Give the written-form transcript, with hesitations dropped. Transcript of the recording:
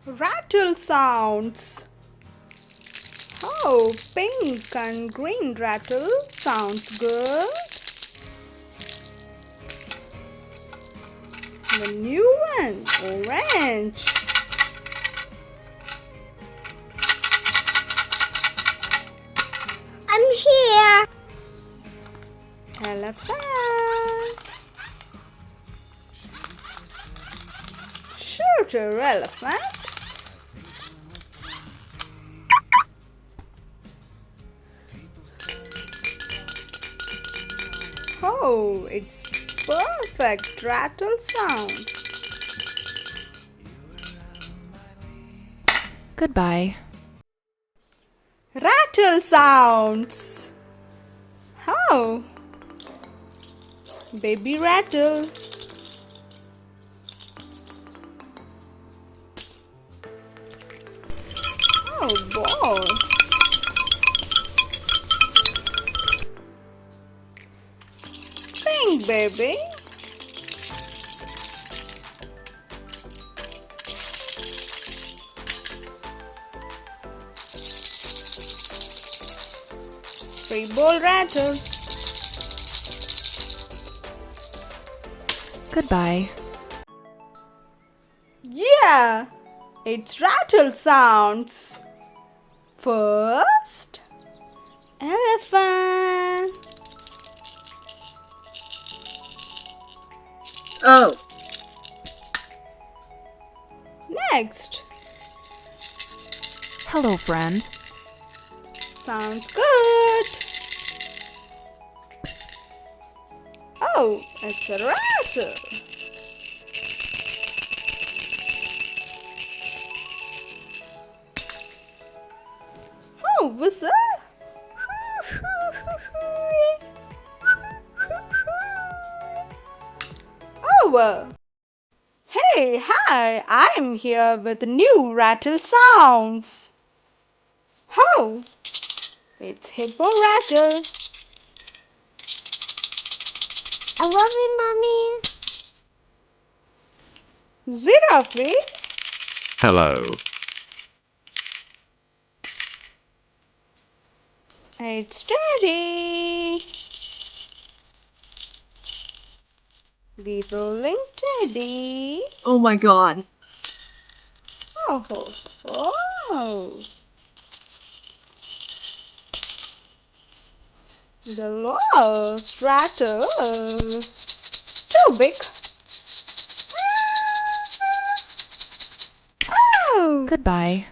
Rattle sounds. Oh, pink and green rattle sounds good. The new one, orange. I'm here. Elephant. Shooter elephant. Oh, it's perfect rattle sound. Goodbye. Rattle sounds. Oh, baby rattle. Oh, ball. Pink baby. Three ball rattle. Goodbye. Yeah, it's rattle sounds. First, elephant. Oh. Next, Hello, friend. sounds good. Oh, it's a rattle. Oh, what's that? Oh, hey, hi, I'm here with new rattle sounds. Oh, it's hippo rattle. I love you, Mommy. Giraffe. Hello. It's Teddy. The rolling Teddy. Oh my god. Oh, oh. The lost rattle. Too big. Oh. Goodbye.